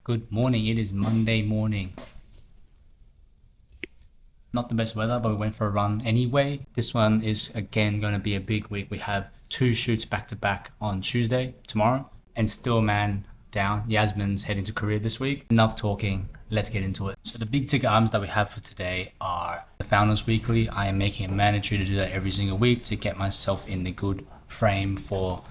Good morning. It is Monday morning. Not the best weather, but we went for a run anyway. This one is again going to be a big week. We have 2 shoots back to back on Tuesday, tomorrow, and still man down. Yasmin's heading to Korea this week. Enough talking, let's get into it. So the big ticket items that we have for today are the Founders Weekly. I am making it mandatory to do that every single week to get myself in the good frame for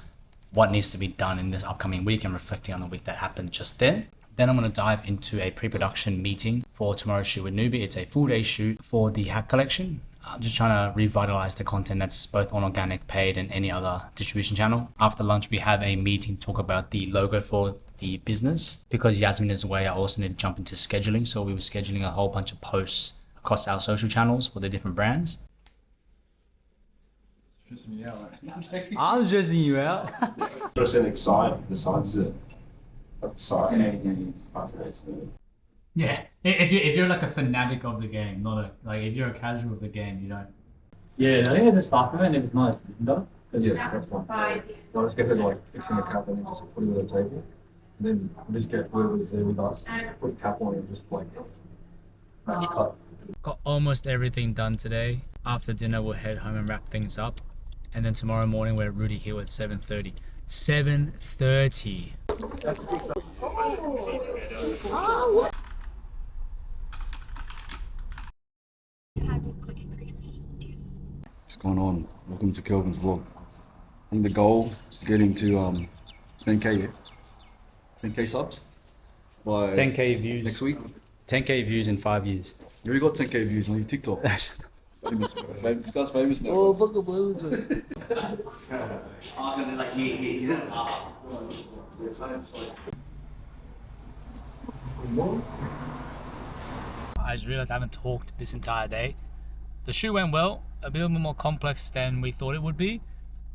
what needs to be done in this upcoming week and reflecting on the week that happened just then. Then I'm going to dive into a pre-production meeting for tomorrow's shoot with Newbie. It's a full day shoot for the hack collection. I'm just trying to revitalize the content that's both on organic, paid, and any other distribution channel. After lunch, we have a meeting to talk about the logo for the business. Because Yasmin is away, I also need to jump into scheduling. So we were scheduling a whole bunch of posts across our social channels for the different brands. Stressing me out. I'm stressing you out. Stressing excited. The size is it? Like the size. Yeah, if you're like a fanatic of the game, not a like if you're a casual of the game, you don't. Yeah, I think it's a start event. It was nice, though. Yeah, that's fine. I'll just get her like fixing the cap and then just put it on the table. And then we'll just get whoever's there with us, just put a cap on and just like match cut. Got almost everything done today. After dinner, we'll head home and wrap things up. And then tomorrow morning, we're at Rudy Hill at 7:30. 7:30. What's going on? Welcome to Kelvin's vlog. I think the goal is to get him to 10k subs by 10k views next week. 10k views in 5 years. You already got 10k views on your TikTok. famous, this guy's famous now. Oh, fuck up, I just realized I haven't talked this entire day. The shoot went well, a bit more complex than we thought it would be,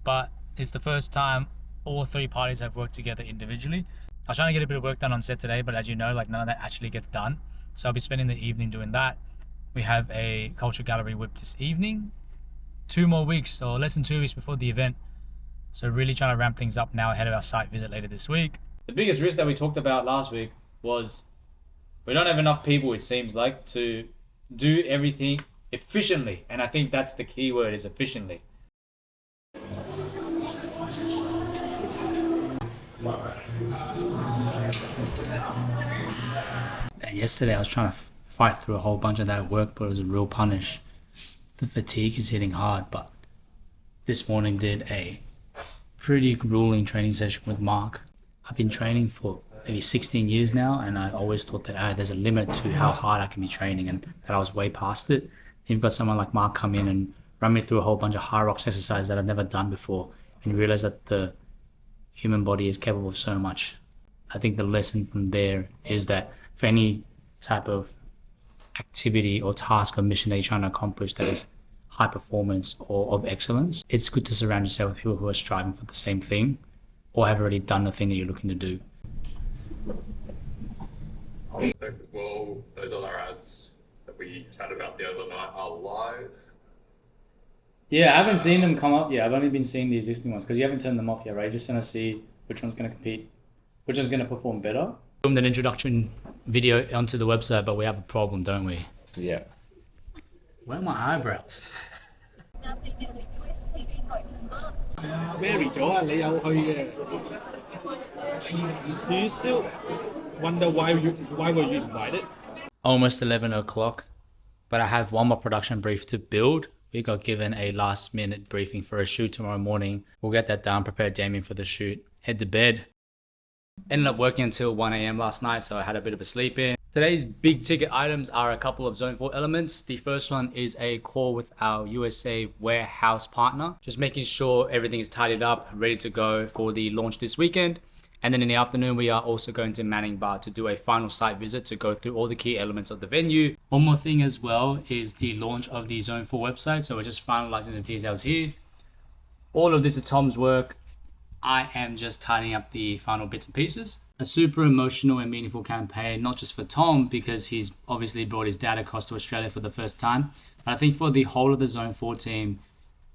but it's the first time all 3 parties have worked together individually. I was trying to get a bit of work done on set today, but as you know, like none of that actually gets done. So I'll be spending the evening doing that. We have a culture gallery whip this evening. 2 more weeks, or less than 2 weeks before the event. So really trying to ramp things up now ahead of our site visit later this week. The biggest risk that we talked about last week was we don't have enough people, it seems like, to do everything efficiently. And I think that's the key word, is efficiently. And yesterday I was trying to fight through a whole bunch of that at work, but it was a real punish. The fatigue is hitting hard, but this morning did a pretty grueling training session with Mark. I've been training for maybe 16 years now, and I always thought that there's a limit to how hard I can be training, and that I was way past it. You've got someone like Mark come in and run me through a whole bunch of high rocks exercises that I've never done before, and you realize that the human body is capable of so much. I think the lesson from there is that for any type of activity or task or mission that you're trying to accomplish that is high performance or of excellence, it's good to surround yourself with people who are striving for the same thing or have already done the thing that you're looking to do. Well, those other ads that we chatted about the other night are live. Yeah, I haven't seen them come up yet. I've only been seeing the existing ones because you haven't turned them off yet, right? You're just going to see which one's going to compete, which one's going to perform better. Filmed an introduction video onto the website, but we have a problem, don't we? Yeah. Where are my eyebrows? Very Joe, do you still wonder why were you invited? Almost 11 o'clock, but I have one more production brief to build. We got given a last minute briefing for a shoot tomorrow morning. We'll get that done, prepare Damien for the shoot, head to bed. Ended up working until 1 a.m. last night, so I had a bit of a sleep in. Today's big ticket items are a couple of Zone 4 elements. The first one is a call with our USA warehouse partner, just making sure everything is tidied up, ready to go for the launch this weekend. And then in the afternoon, we are also going to Manning Bar to do a final site visit to go through all the key elements of the venue. One more thing as well is the launch of the Zone 4 website. So we're just finalizing the details here. All of this is Tom's work. I am just tidying up the final bits and pieces. A super emotional and meaningful campaign, not just for Tom, because he's obviously brought his dad across to Australia for the first time, but I think for the whole of the Zone 4 team,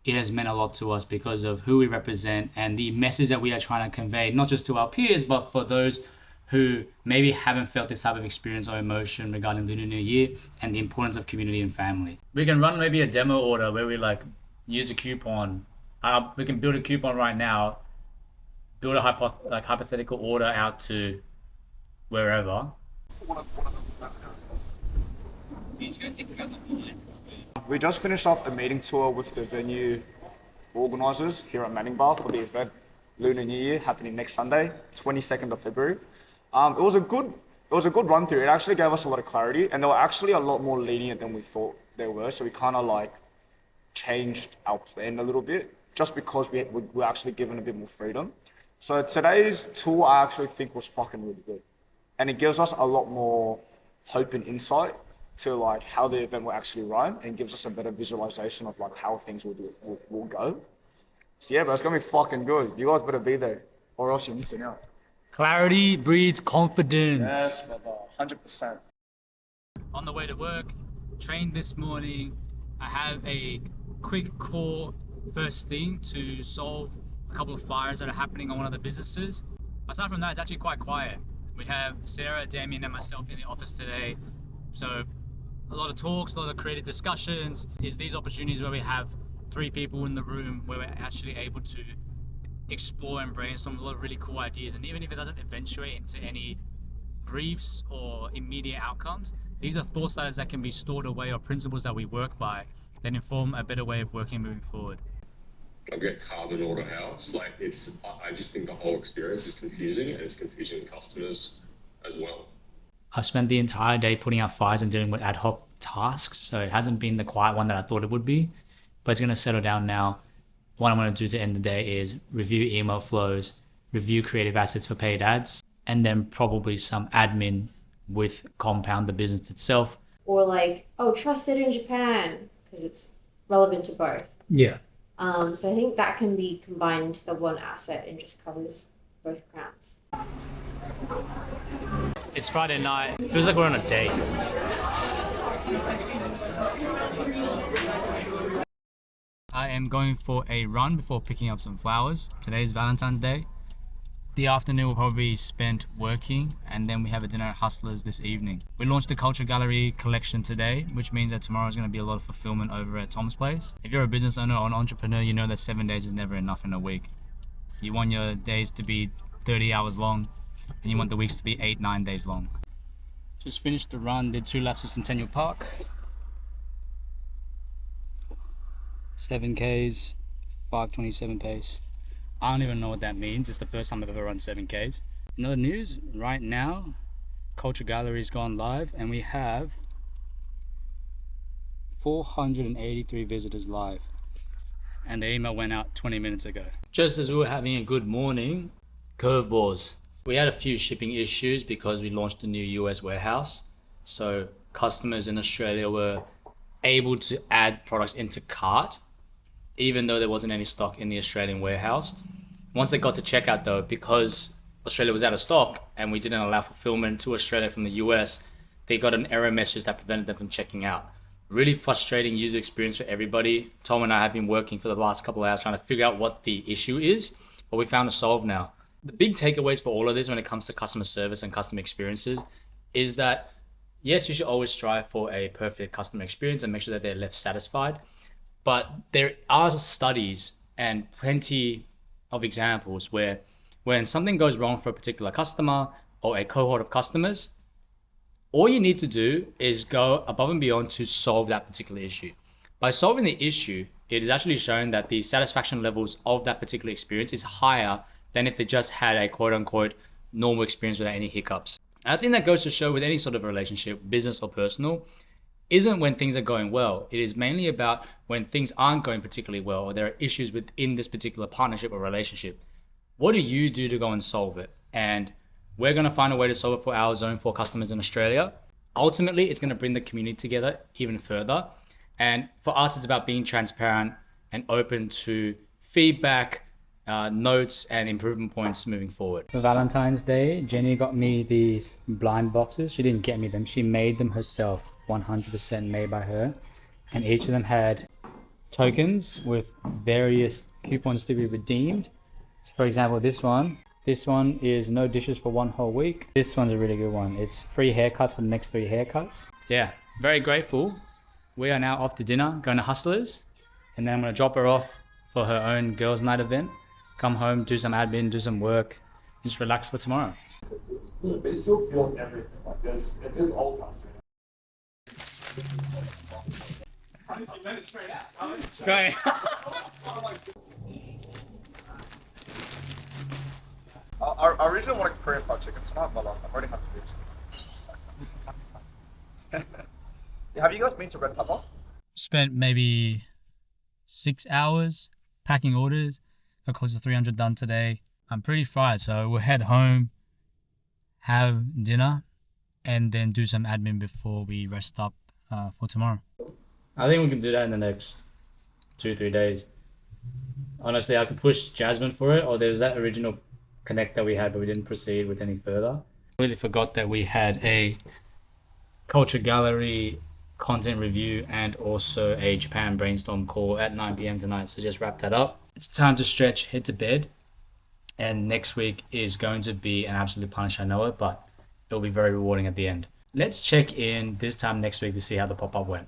it has meant a lot to us because of who we represent and the message that we are trying to convey, not just to our peers, but for those who maybe haven't felt this type of experience or emotion regarding Lunar New Year and the importance of community and family. We can run maybe a demo order where we like use a coupon. We can build a coupon right now, build a hypothetical order out to wherever. We just finished up a meeting tour with the venue organisers here at Manning Bar for the event Lunar New Year happening next Sunday, 22nd of February. It was a good run through. It actually gave us a lot of clarity, and they were actually a lot more lenient than we thought they were. So we kind of like changed our plan a little bit just because we were actually given a bit more freedom. So today's tour I actually think was fucking really good, and it gives us a lot more hope and insight to like how the event will actually run, and gives us a better visualization of like how things will go. So yeah, but it's gonna be fucking good. You guys better be there, or else you're missing out. Clarity breeds confidence. Yes, brother, 100%. On the way to work, trained this morning. I have a quick call first thing to solve a couple of fires that are happening on one of the businesses. Aside from that, it's actually quite quiet. We have Sarah, Damien, and myself in the office today. So a lot of talks, a lot of creative discussions. Is these opportunities where we have 3 people in the room where we're actually able to explore and brainstorm a lot of really cool ideas. And even if it doesn't eventuate into any briefs or immediate outcomes, these are thought starters that can be stored away, or principles that we work by that inform a better way of working moving forward. I'll get carbon order out. Like I just think the whole experience is confusing, and it's confusing customers as well. I've spent the entire day putting out fires and dealing with ad hoc tasks, so it hasn't been the quiet one that I thought it would be, but it's going to settle down now. What I'm going to do to end the day is review email flows, review creative assets for paid ads, and then probably some admin with Compound, the business itself. Or like, oh, trusted in Japan, because it's relevant to both. Yeah. So I think that can be combined into the one asset and just covers both grounds. It's Friday night. Feels like we're on a date. I am going for a run before picking up some flowers. Today's Valentine's Day. The afternoon will probably be spent working, and then we have a dinner at Hustlers this evening. We launched the Culture Gallery collection today, which means that tomorrow is going to be a lot of fulfillment over at Tom's place. If you're a business owner or an entrepreneur, you know that 7 days is never enough in a week. You want your days to be 30 hours long, and you want the weeks to be 8-9 days long. Just finished the run, did 2 laps of Centennial Park. 7 Ks, 5:27 pace. I don't even know what that means. It's the first time I've ever run 7 Ks. In other news, right now, Culture Gallery's gone live, and we have 483 visitors live. And the email went out 20 minutes ago. Just as we were having a good morning, curveballs. We had a few shipping issues because we launched a new US warehouse. So customers in Australia were able to add products into cart, even though there wasn't any stock in the Australian warehouse. Once they got to checkout though, because Australia was out of stock and we didn't allow fulfillment to Australia from the US, they got an error message that prevented them from checking out. Really frustrating user experience for everybody. Tom and I have been working for the last couple of hours trying to figure out what the issue is, but we found a solve now. The big takeaways for all of this when it comes to customer service and customer experiences is that yes, you should always strive for a perfect customer experience and make sure that they're left satisfied. But there are studies and plenty of examples where when something goes wrong for a particular customer or a cohort of customers, all you need to do is go above and beyond to solve that particular issue. By solving the issue, it is actually shown that the satisfaction levels of that particular experience is higher than if they just had a quote unquote normal experience without any hiccups. And I think that goes to show with any sort of relationship, business or personal, isn't when things are going well. It is mainly about when things aren't going particularly well or there are issues within this particular partnership or relationship. What do you do to go and solve it? And we're going to find a way to solve it for our Zone 4 customers in Australia. Ultimately, it's going to bring the community together even further. And for us, it's about being transparent and open to feedback, notes and improvement points moving forward. For Valentine's Day, Jenny got me these blind boxes. She didn't get me them. She made them herself, 100% made by her. And each of them had tokens with various coupons to be redeemed. So for example, this This one is no dishes for 1 whole week. This one's a really good one. It's free haircuts for the next 3 haircuts. Yeah, very grateful. We are now off to dinner, going to Hustlers, and then I'm gonna drop her off for her own girls' night event. Come home, do some admin, do some work, and just relax for tomorrow. They still feel everything. Like this, it's old custom. Great. I originally wanted Korean fried chicken tonight, but I've already had to do some. Have you guys been to Red Pepper? Spent maybe 6 hours packing orders. Got close to 300 done today. I'm pretty fried, so we'll head home, have dinner, and then do some admin before we rest up for tomorrow. I think we can do that in the next 2-3 days. Honestly, I could push Jasmine for it, or there's that original connect that we had, but we didn't proceed with any further. Really forgot that we had a culture gallery content review and also a Japan brainstorm call at 9 p.m. tonight. So just wrap that up. It's time to stretch, head to bed. And next week is going to be an absolute punish, I know it, but it'll be very rewarding at the end. Let's check in this time next week to see how the pop-up went.